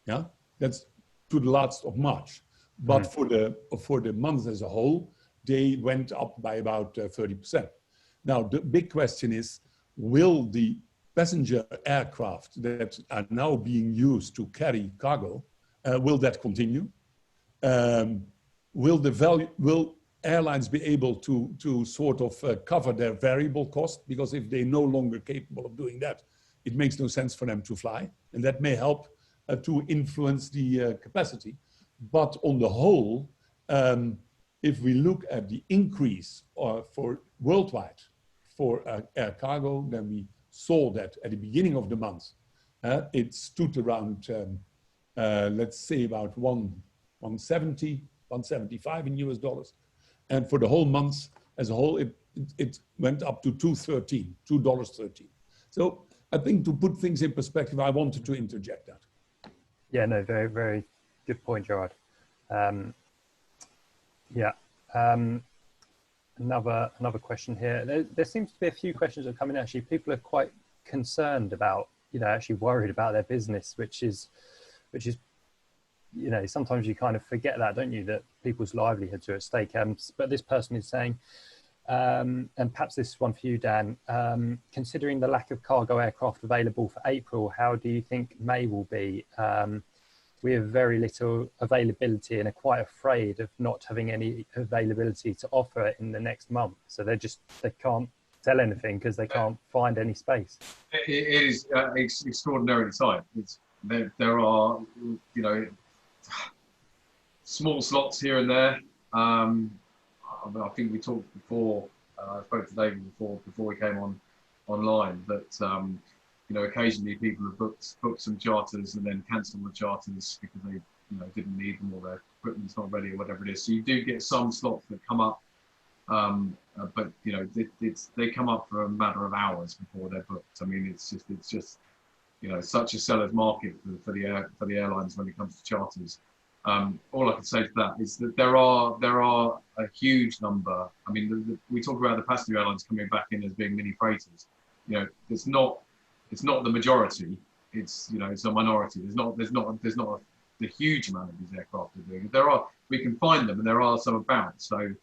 Yeah, that's to the last of March. But for the month as a whole, they went up by about 30%. Now, the big question is, will the passenger aircraft that are now being used to carry cargo, will that continue? Will airlines be able to sort of cover their variable cost? Because if they're no longer capable of doing that, it makes no sense for them to fly. And that may help to influence the capacity. But on the whole, if we look at the increase for worldwide for air cargo, then we saw that at the beginning of the month, it stood around, let's say about 170, 175 in US dollars. And for the whole month as a whole, it went up to $2.13. So I think to put things in perspective, I wanted to interject that. Yeah, no, very, very good point, Gerard. Another question here. There seems to be a few questions that are coming. Actually, people are quite concerned about, actually worried about their business, which is, sometimes you kind of forget that, don't you, that people's livelihoods are at stake. But this person is saying, and perhaps this is one for you, Dan, considering the lack of cargo aircraft available for April, how do you think May will be? We have very little availability and are quite afraid of not having any availability to offer in the next month. So they can't sell anything because they can't find any space. It is extraordinarily tight. There are, small slots here and there. I think we talked before, I spoke to David before we came online, that occasionally people have booked some charters and then cancelled the charters because they didn't need them or their equipment's not ready or whatever it is. So you do get some slots that come up, but they come up for a matter of hours before they're booked. I mean, it's just such a seller's market for the airlines when it comes to charters. All I can say to that is that there are a huge number. I mean, we talk about the passenger airlines coming back in as being mini freighters. It's not the majority. It's a minority. There's not the huge amount of these aircraft are doing. We can find them, and there are some about. So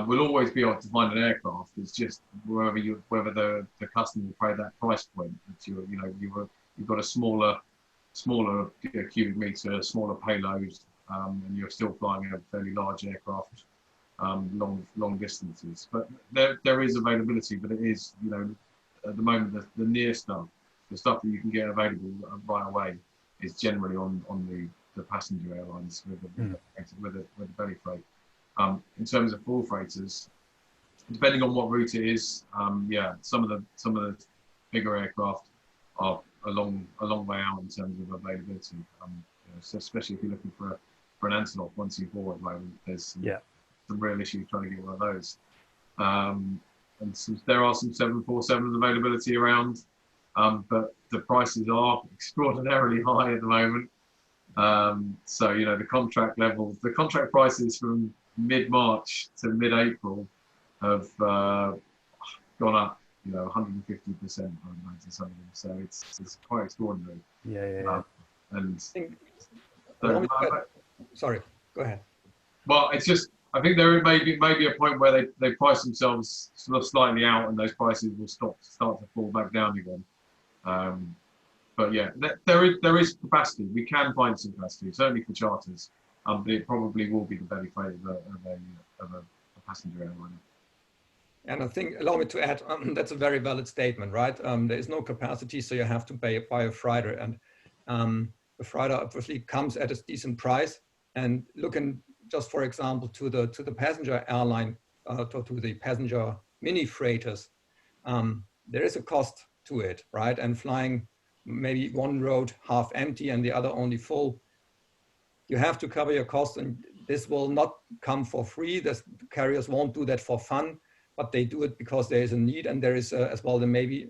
we'll always be able to find an aircraft. It's just whether the customer will pay that price point. That you've got a smaller cubic meter, smaller payload, and you're still flying a fairly large aircraft, long distances. But there is availability, but it is at the moment the near stuff. The stuff that you can get available right away is generally on the passenger airlines with the belly freight. In terms of full freighters, depending on what route it is, some of the bigger aircraft are a long way out in terms of availability. So especially if you're looking for an Antonov 124 at the moment, there's some real issues trying to get one of those. And there are some 747 availability around. But the prices are extraordinarily high at the moment. So, the contract prices from mid-March to mid-April have gone up, 150% in some of them. So it's quite extraordinary. Sorry, go ahead. Well, it's just, I think there may be a point where they price themselves sort of slightly out, and those prices will start to fall back down again. But yeah, there is capacity. We can find some capacity, certainly for charters. But it probably will be the belly freight of a passenger airline. And I think, allow me to add, that's a very valid statement, right? There is no capacity, so you have to buy a freighter, and the freighter obviously comes at a decent price. And looking just, for example, to the passenger airline, to the passenger mini freighters, there is a cost to it, right? And flying maybe one road half empty and the other only full, you have to cover your costs, and this will not come for free. The carriers won't do that for fun, but they do it because there is a need, and there is as well, there may be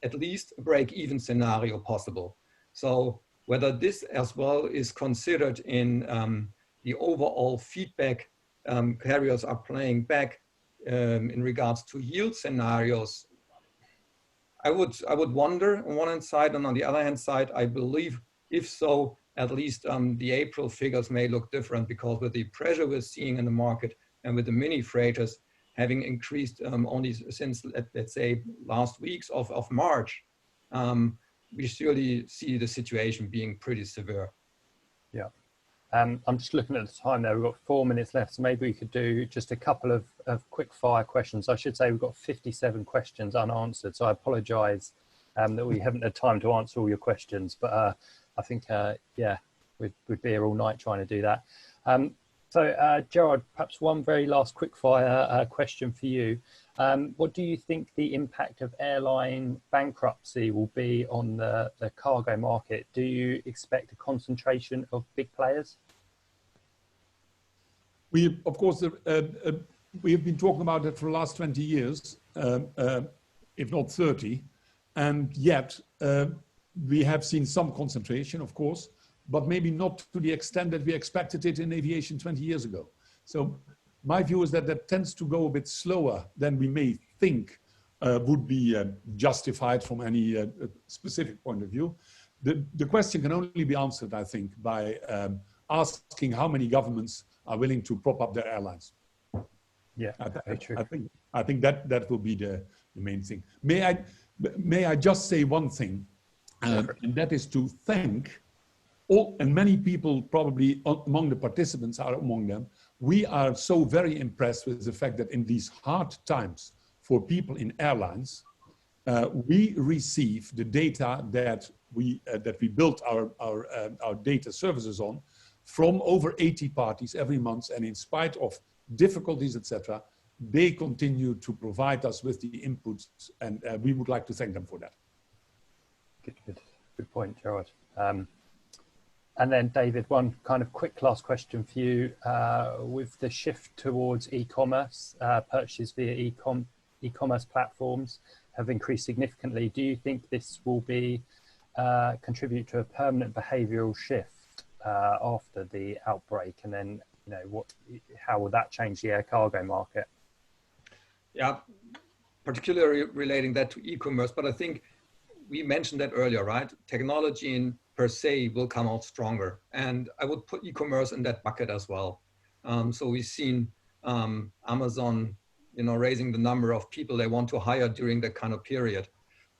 at least a break-even scenario possible. So whether this as well is considered in the overall feedback carriers are playing back in regards to yield scenarios, I would wonder on one hand side, and on the other hand side, I believe if so, at least the April figures may look different, because with the pressure we're seeing in the market and with the mini freighters having increased only since, let's say, last weeks of March, we surely see the situation being pretty severe. Yeah. I'm just looking at the time there. We've got 4 minutes left, so maybe we could do just a couple of quick fire questions. I should say we've got 57 questions unanswered, so I apologise that we haven't had time to answer all your questions, but I think, yeah, we'd be here all night trying to do that. So Gerard, perhaps one very last quick fire question for you. What do you think the impact of airline bankruptcy will be on the cargo market? Do you expect a concentration of big players? We, of course, we have been talking about it for the last 20 years, if not 30, and yet we have seen some concentration, of course, but maybe not to the extent that we expected it in aviation 20 years ago. So my view is that that tends to go a bit slower than we may think would be justified from any specific point of view. The question can only be answered, I think, by asking how many governments are willing to prop up their airlines. Yeah, very true. I think that will be the main thing. May I just say one thing, and that is to thank all, and many people probably among the participants are among them. We are so very impressed with the fact that in these hard times for people in airlines, we receive the data that we built our data services on from over 80 parties every month, and in spite of difficulties, etc., they continue to provide us with the inputs, and we would like to thank them for that. Good point, Gerard. And then David, one kind of quick last question for you. With the shift towards e-commerce, purchases via e-commerce platforms have increased significantly. Do you think this will be contribute to a permanent behavioural shift after the outbreak? And then, you know, how will that change the air cargo market? Yeah, particularly relating that to e-commerce, but I think we mentioned that earlier, right? Technology per se will come out stronger, and I would put e-commerce in that bucket as well. So we've seen Amazon, you know, raising the number of people they want to hire during that kind of period.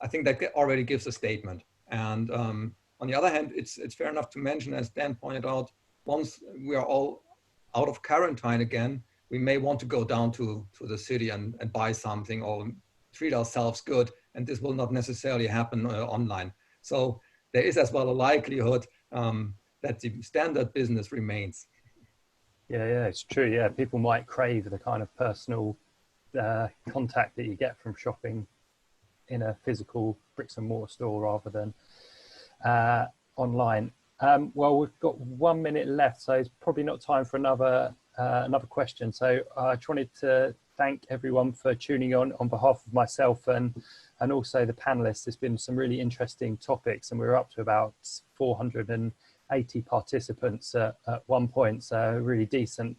I think that already gives a statement. And on the other hand, it's fair enough to mention, as Dan pointed out, once we are all out of quarantine again, we may want to go down to the city and buy something or treat ourselves good, and this will not necessarily happen online. So there is as well a likelihood that the standard business remains. Yeah, it's true. Yeah, people might crave the kind of personal contact that you get from shopping in a physical bricks and mortar store rather than online. Well, we've got 1 minute left, so it's probably not time for another question. So I just wanted to thank everyone for tuning on behalf of myself and also the panelists. It's been some really interesting topics, and we're up to about 480 participants at one point, so a really decent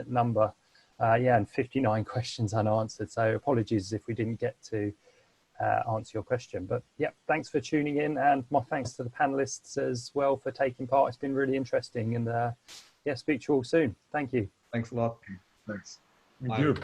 number. Yeah, and 59 questions unanswered, so apologies if we didn't get to answer your question. But yeah, thanks for tuning in, and my thanks to the panelists as well for taking part. It's been really interesting, and yeah, speak to you all soon. Thank you. Thanks a lot. Thanks. Thank you.